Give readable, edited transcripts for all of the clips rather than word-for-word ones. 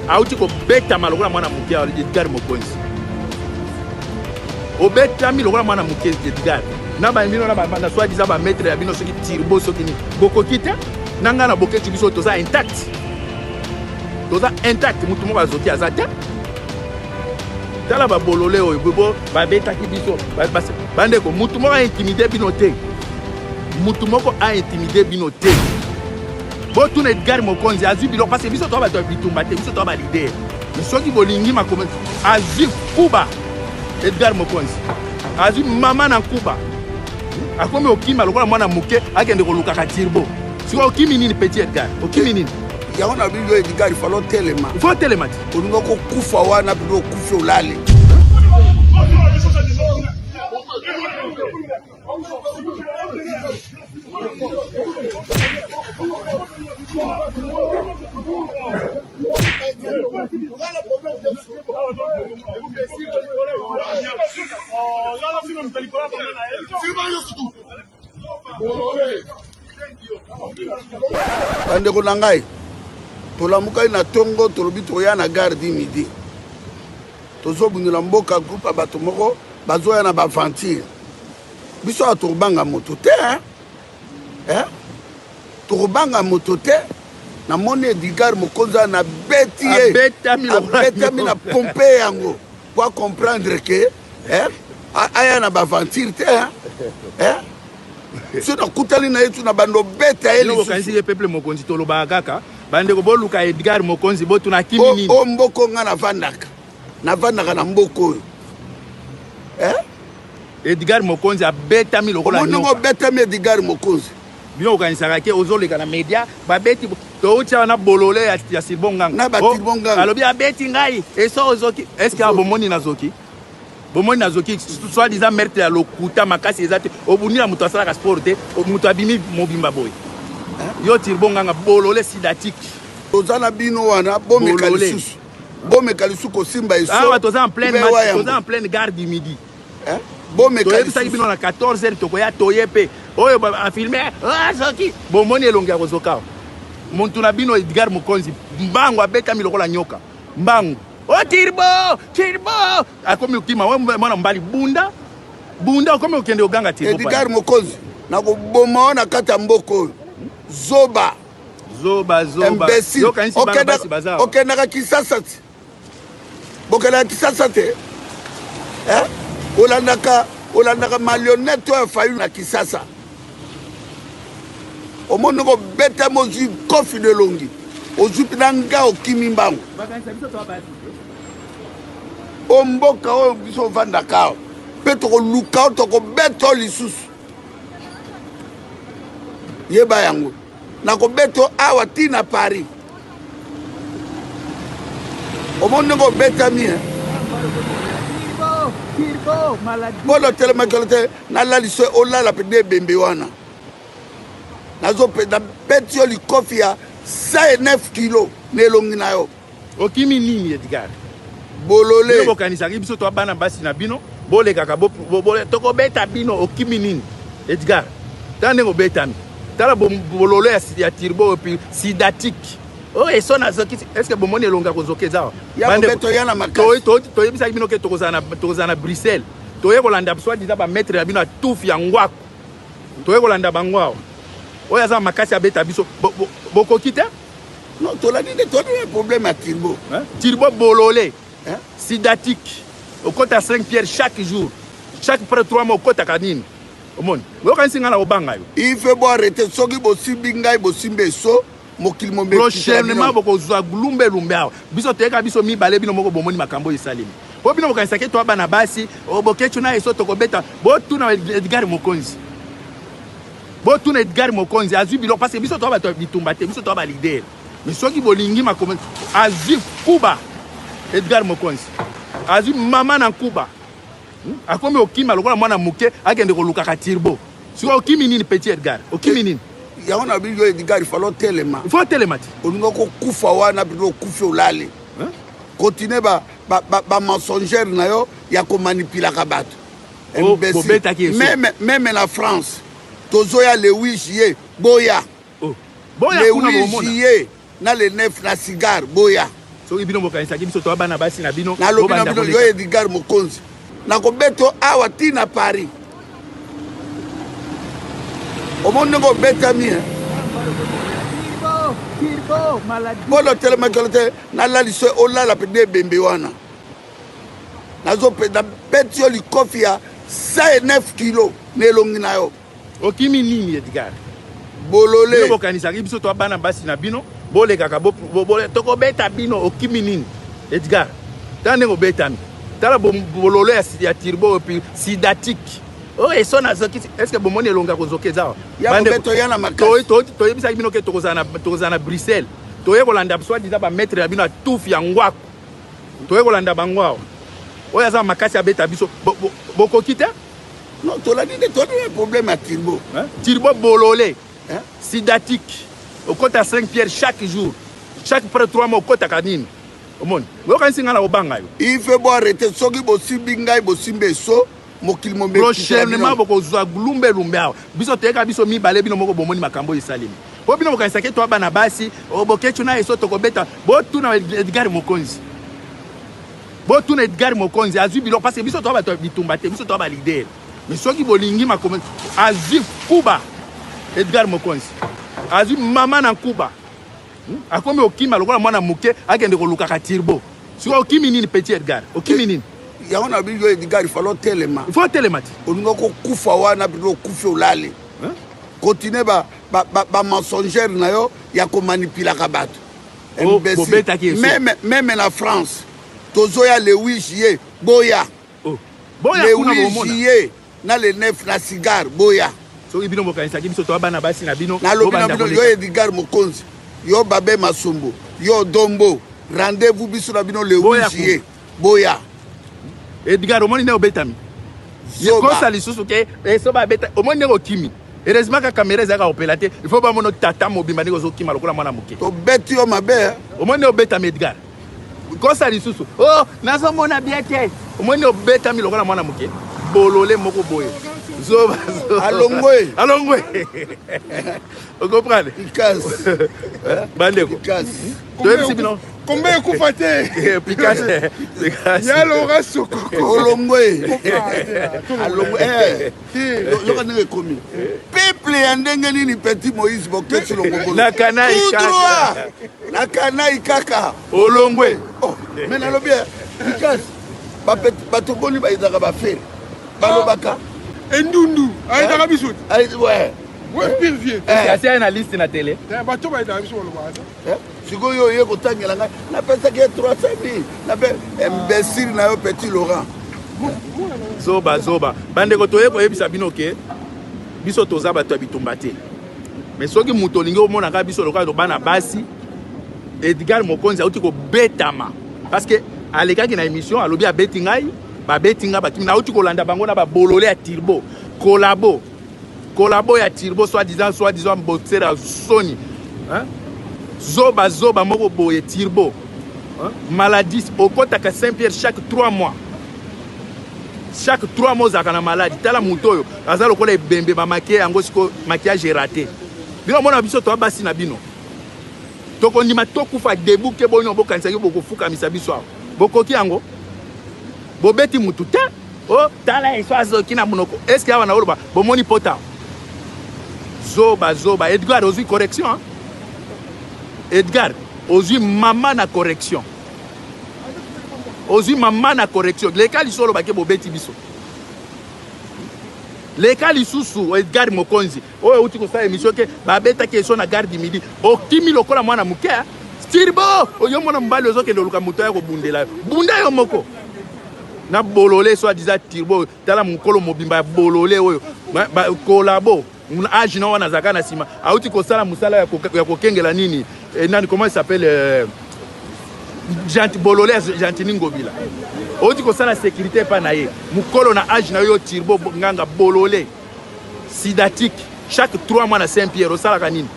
Auti ko beta malokula mwana muke Edgar Mokonzi. O beta mi lokula mwana muke Edgar. Na ba mino na soi disant ba maître ya bino soki tirbo soki ni. Boko kita nanga na boketu biso toza intact. Toza intact mutu mo bazoki azata. Tala ba bolole oyo bobo ba beta ki biso. Bande ko mutu mo a intimider bino te. Mutu moko a intimider bino te. Botu na Edgar Mokonzi azu bilo parce que biso to ba to bitumba te biso to ba leader. Mais soki bolingi makome azu Kuba Edgar Mokonzi. Azu mama na Kuba. Akome okima lokola mwana muke akende koluka ka tirbo. Siko okimi nini petit Edgar? Okimi nini? Yango na bilo Edgar falo telema. Faut telema. Olingo ko kufa wana bilo kufa olale. Bande ko nangai tolamuka na tongo tolobi toya na gare du midi tozobundula mboka groupe bato moko bazoya na baventure biso atobanga moto te tobanga moto te na moni Edgar Mokonzi na beti abetami na pompe yango pour comprendre que aya na baventure te so na kutali na yetu na bando beta eli so kanisi ye peuple Mokonzi toloba kaka bande ko boluka Edgar Mokonzi botu na kimi nini o mboko nga na vandaka na mboko Edgar Mokonzi abetami lokola nyoka mongo betami Edgar Mokonzi bino okanisaka ke ozoleka na media babeti toucha na bolole ya Sibonganga na batibonganga alobi abeti ngai eso ozoki est-ce que abomoni na zoki bomoni na zoki soit disant meurtre ya lokuta makasi ezate obunira muto asala sport te muto abimi mobimba boy yo Sibonganga bolole sidatique ozana bino wana bomeka lisusu kosimba eso ah toza en pleine match toza en pleine gare du midi bomeka lisusu bino na 14h tokoya toyepe oyo ba filmer zoki bomoni elongi ya kozoka muntu na bino Edgar Mokonzi mbango abetami lokola nyoka mbango o tirbo akomi ukima mwana mbali bunda akomi ukende oganga tirbo Edgar Mokonzi na koboma na kata mboko zoba yo kanisi bana basi bazao okendaka Kisasa te bokela Kisasa te olandaka marionnette oyo fayu na Kisasa omoni ko beta mozwi kofi de longi ozwi na nga okimi mbango o mboka oyo biso ovandaka mpe tokoluka o tokobeta lisusu yeba yango nakobeta awa ti na Paris omoni ko betami bolo telemaki te nalaliso olala mpe nde ebembe wana na beti yo likofi ya 9 kilo na elongi na yo okimi nini Edgar bolole bokanisaki biso to bana basi na bino bolekaka tokobeta bino okimi nini Edgar tala ndenge obetami tala bolole ya tirbo puis sidatique oh eso na zoki est-ce que bomoni elonga kozoka ezawa toyebisaki bino ke tokozala na Bruxelles toye kolanda soit disant bametre ya bino atufi ya ngwako toye kolanda bango awa oyo aza makasi abeta biso bokoki te non tolandi nde tolandi problème ya tirbo bolole sidatique okota 5 pierres chaque jour chaque près 3 mois okotaka nini omoni oyokanisi nga na obanga yo il fait bo arrêter soki bosimbi ngai bosimbi eso mokili mombe prochainement bokozwa lumbe awa biso toyeka biso mibale bino moko bomoni makambo esalemi po bino bokanisaki to bana basi boketu na eso tokobeta botuna Edgar Mokonzi Bon, tout Edgar Mokonzi, Azu Bilo, parce que biso to ba bitumbate, biso to ba leader. Mais ceux qui bolingi ma comment Azu Kuba, Edgar Mokonzi. Azu maman na Kuba. Akomi okima lokola mwana muke agende ko luka katirbo. Sio okimi nini petit Edgar? Okimi nini? Ya on a besoin Edgar, il faut telema. Il faut télémati. Olingo ko kufa wana bilo kufa olale. Continuer ba mensongère na yo ya ko manipuler ka bato. Même la France. Tozoya le 8 juillet, boya. Boya le 8 juillet, na le 9 na cigare, boya. So ibino bokanisa kibiso to bana basi na bino. Na lobi na bino yo Edgar Mokonzi. Na ko beto awa ti na Paris. O monde ngo beta mi. Tirbo, maladie. Bolo telema kolote na la liso o la la pede bembe wana. Na zo pe da betio li kofia 9 kilos ne longi na yo. Okimi nini Edgar? Bolole. Bino bokanisa kibiso to bana basi na bino. Bole kaka bole toko beta bino okimi nini Edgar? Tande ngo beta mi. Tala bolole ya tirbo puis sidatique. Oh et son azoki est-ce que bomoni longa kozoke za? Ya beto yana makasi. To yebisa bino ke tokozana Bruxelles. To yekolanda soit disant ba maître ya bino atufi ya ngwako. To yekolanda bangwao. Oya za makasi ya beta biso bokokita? Non, tu l'as dit, tu as un problème à Tirbo. Tirbo bololé, sidatique. Au côté à 5 pierres chaque jour. Chaque près 3 mois, au côté à Kanine. Au monde. Il faut boire arrêter. Sogi Bossimbinga, Bossimbeso, Mokilmo. Prochainement, beaucoup de Glumbe Lumbea. Biso Teka, Biso Mi Balé, Bino Moko Bomoni Makambo et Salim. Bobino Kansake, toi Banabasi, Oboketuna et Sotokobeta, Botuna Edgar Mokonzi. Botuna Edgar Mokonzi, Azubilo, parce que Biso Toba Bitumbate, Biso Toba leader. Mais ceux qui bolingi ma comment Azu Kuba Edgar Mokonzi Azu maman na Kuba akomi okima lokola mwana muke agende ko luka katirbo sio okimi nini petit Edgar okimi nini ya on a besoin Edgar, il faut telema. Il faut télémati. Olingo ko kufa wana bilo kufa olale. Continuer ba mensongère na yo ya ko manipuler ka bato. Même la France. Tozoya le 8 juillet, boya. Boya le 8 juillet. Na le 9 na cigare boya. So ibino bokanisa kibiso to bana basi na bino. Na lobi na bino yo Edgar Mokonzi. Yo Babe Masumbo. Yo Dombo. Rendez-vous biso na bino le 8 juillet. Boya. Edgar omoni ne obetami. Yo kosa lisusu ke so ba beta omoni ne okimi. Heureusement que caméra zaka opélaté. Il faut ba mono tata mobimba ne ko kima lokola mwana muke. To beti yo mabe. Omoni ne obetami Edgar. Kosa lisusu. Oh, nazo mona bien te. Omoni ne obetami lokola mwana muke. Bolole moko boye. Zoba. Alongwe. Alongwe. Vous comprenez? Picasse. Bandeko. Picasse. Combien Koufate? Picasse. Picasse. Ya Laura Sokoko. Olongwe. Alongwe. Yoka nenge komi. Peuple ya ndenge nini petit Moïse Boketi Longoko. Nakana ikaka. Nakana ikaka. Olongwe. Oh, mais nalobi Picasse. Bato boni ba izaka ba faire. Balobaka Endundu aidaka biso ouais pire vieux c'est un liste na télé bato baidaka biso balobaka sikoyo ye kotangela ngai napesaki 300,000 nape imbécile na yo petit Laurent zoba bandeko toye koyebisa bino ke biso toza bato ya bitumba te mais soki moto olingi omonaka biso lokola tobana basi Edgar Mokonzi auti kobetama parce que alekaki na émission alobi abeti ngai babetinga bakimi na uti kolanda bango na ba bolole ya Tirbo collabo ya Tirbo soit disant boxer à Sony hein zoba moko boye Tirbo hein maladie au kotaka Saint-Pierre chaque 3 mois zakana maladie tala mutoyo azalo kola ebembe ba maquillage yango siko maquillage raté bino mona biso to basi na bino toko ndima tokufa debout ke bonyo bokanisa yo bokofuka misa biso bokoki yango bobeti mutu te oh tala eso azoki na munoko est-ce que awana oloba bomoni pota zoba Edgar ozui correction hein? Edgar ozui mama na correction leka lisolo bake bobeti biso leka lisusu Edgar Mokonzi oyo uti kosala émission ke babetaki eso na garde midi okimi lokola mwana muke Tirbo oyo mwana mbali ozokende luka muto ya kobundela bunda yo moko na bolole soit disant Tirbo tala mukolo mobimba bolole oyo collabo âge na wana zaka na sima auti kosala musala ya kokengela nini nani comment il s'appelle bololé Gentini Ngobila auti kosala sécurité pa na ye mukolo na âge na yo tirbo nganga bololé sidatique chaque 3 mois na Saint-Pierre osala kanini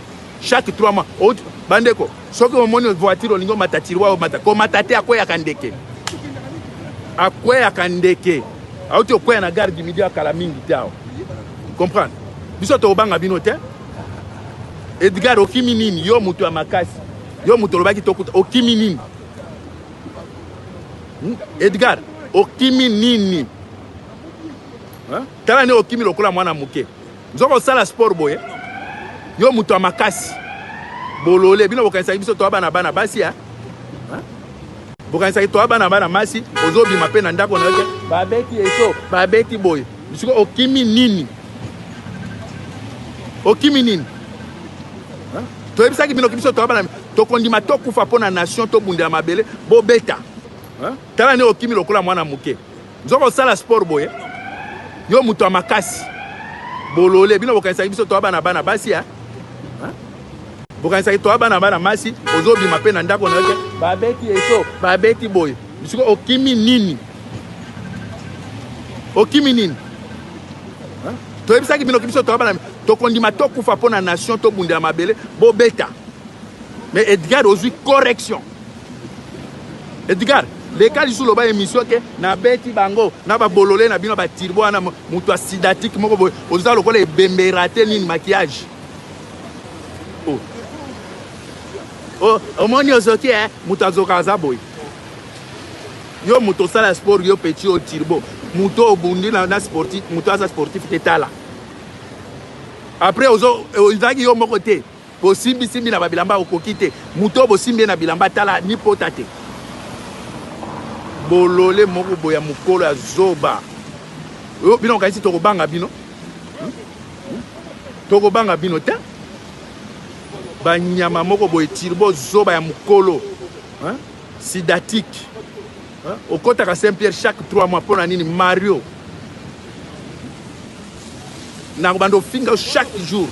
chaque 3 mois auti bandeko soki omoni voiture olingo matatirwa o mata ko matate akoya kandeke auti okoya na gare du midi akala mingi tao comprendre biso to banga bino te Edgar okimi nini yo mutu ya makasi yo mutu lobaki to okimi nini Edgar okimi nini tala ne okimi lokola mwana muke nzoko sala sport boye yo mutu ya makasi bolole bino bokanisa biso to bana basi ya bokanisa to bana masi ozobima pe na ndako na yoke babeti eso babeti boye bisiko okimi nini to ebisaki bino biso to bana to kondima to kufa pona nation to bundela mabele bo beta tala ne okimi lokola mwana muke nzoko sala sport boye yo mutu ya makasi bolole bino bokanisa biso to bana basi ya bokanisa to bana masi ozobima pe na ndako na yoke babeti eso babeti boye bisiko okimi nini to ebisaki bino biso to bana to kondima to kufa pona nation to bundela mabele bo beta mais Edgar ozui correction Edgar les cas du sous émission que na beti bango na ba bololé na bino ba tirbo na mutu asidatique moko boy oza lokola e bemberate ni maquillage omoni ozoki mutu azokaza boy yo mutu sala sport yo petit o tirbo mutu obundi na sportif mutu asa sportif tetala après ozaki yo moko te bosimbi simbi na babilamba okokite mutu bosimbi na bilamba tala ni potate bolole moko boya mukolo ya zoba yo bino kaisi tokobanga bino te banyama moko boye tirbo zoba ya mukolo sidatique okotaka Saint-Pierre chaque 3 mois pona nini Mario na bando finga chaque jour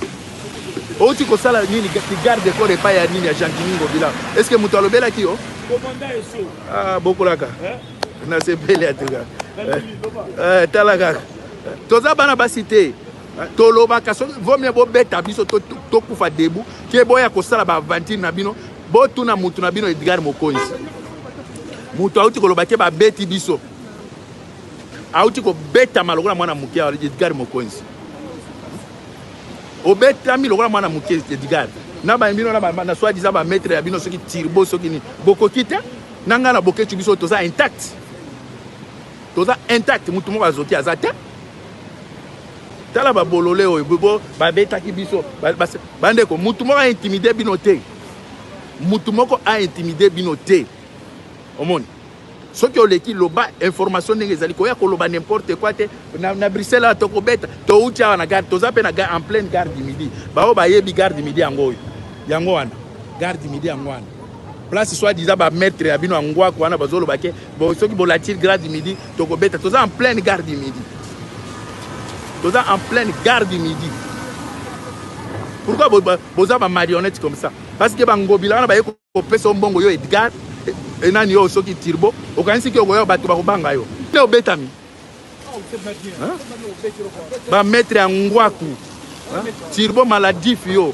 oti ko sala nini garde corps epa ya nini ya Gentini Ngobila est-ce que mutu alobela ki yo bokolaka na sepele atuka talaka toza bana basite tolobaka so vomie bobeta biso tokufa debu ke boya kosala ba aventure na bino botuna mutu na bino Edgar Mokonzi mutu auti koloba ke babeti biso auti ko beta malokola mwana muke ya Edgar Mokonzi obetami lokola mwana muke Edgar na ba mbino na soit disant ba maître ya bino soki tirbo soki ni bokoki te nanga na boketu biso toza intact mutu moko azoki aza te tala ba bolole oyo bo ba betaki biso bandeko mutu moko a intimider bino te omoni soki oleki loba information ndenge ezali koya koloba n'importe quoi te na Bruxelles to kobeta to uti awa na gare toza pe na gare en pleine gare du midi bao bayebi gare du midi yango wana gare du midi yango wana place soit disant ba maître ya bino angwa ko wana bazoloba ke bo soki bolatir gare du midi to kobeta toza en pleine gare du midi pourquoi boza ba marionnette comme ça parce que bangobila wana baye ko pesa mbongo yo Edgar enani yo soki tirbo okanisi ki okoyo bato bakobanga yo te obetami ba maître ya ngwaku tirbo maladif yo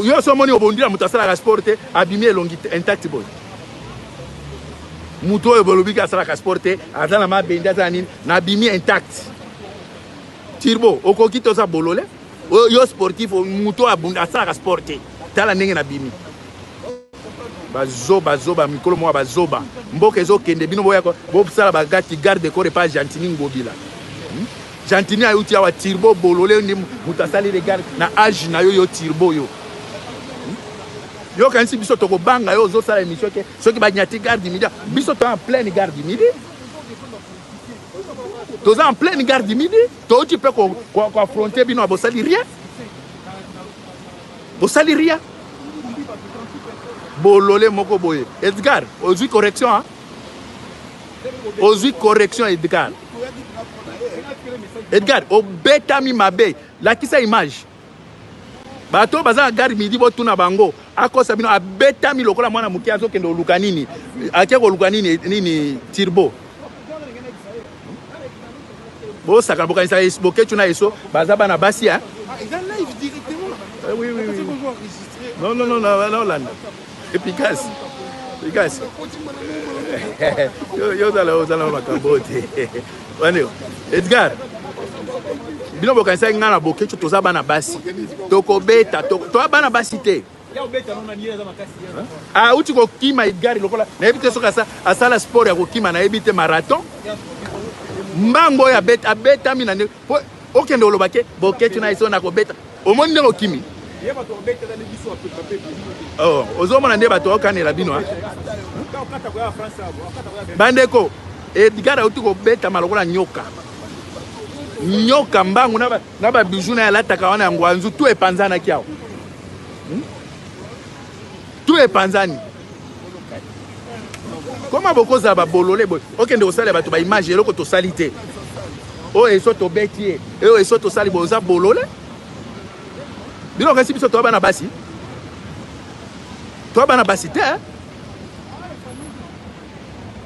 yo somoni obondira mutu asalaka sport te abimi elongi intact boy mutu oyo bolobiki asalaka sport te aza na mabende aza na nini na abimi intact tirbo okoki toza bolole yo sportif mutu asalaka sport te tala ndenge na bimi bazoba mikolo mwa bazoba mboka ezokende bino boyako bosala bagati garde corps pas Gentini Ngobila Gentini ayuti awa tirbo bolole ndi mutu asali regard na âge na yo tirbo yo yo kanisi biso tokobanga yo ozosala émission ke soki banyati garde midi biso to en pleine garde midi toza en pleine garde midi touti pe ko affronter bino bosali rien bolole moko boye Edgar ozui correction Edgar Edgar obetami mabe lakisa image bato baza gare midi botuna bango akosa bino abetami lokola mwana muki azokende oluka nini akia koluka nini tirbo bosaka bokanisa boketu na eso baza bana basi hein. Ils en live directement. Oui. Non, Non, là. Efficace. Yo zala makambote. Waneo. Edgar. Bino bokanisa ngana boketu toza bana basi. Tokobeta to bana basi te. Ah, uti ko kima Edgar lokola. Na ebite soka sa asala sport ya ko kima na ebite marathon. Mbango ya beta mina ne. Okende olobake boketu na iso na ko beta. Omoni ndeko kimi. Oh, ozomona nde bato okanela bino ha. Bandeko, Edgar auti ko beta malokola nyoka. Nyoka mbangu na ba bijou na lataka wana ngwanzu tu epanzana kiao. Tu epanzani. Comment bokoza ba bolole boy. Okende osala bato ba image eloko to salite. Oh eso to betie. Oh eso to sali boza bolole. Bino kasi biso to bana basi. To bana basi te.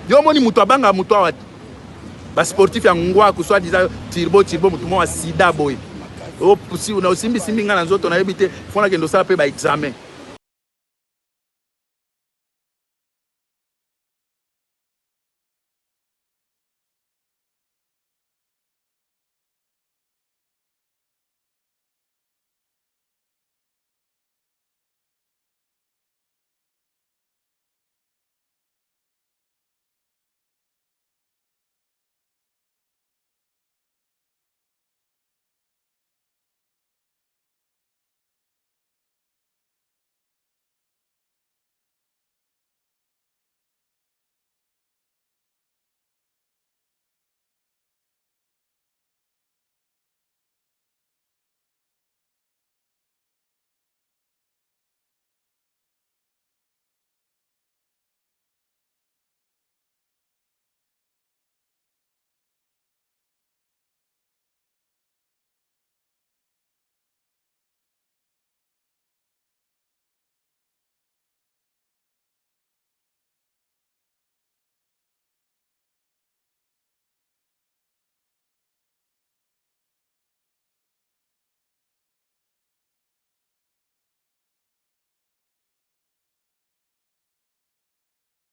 Yo moni muto abanga muto awati. Ba sportif ya ngwa ku soit disant tirbo mutumo wa sida boy. Oh pusi una osimbi simbi ngana nzoto na ebite fona kendo sala pe ba examen.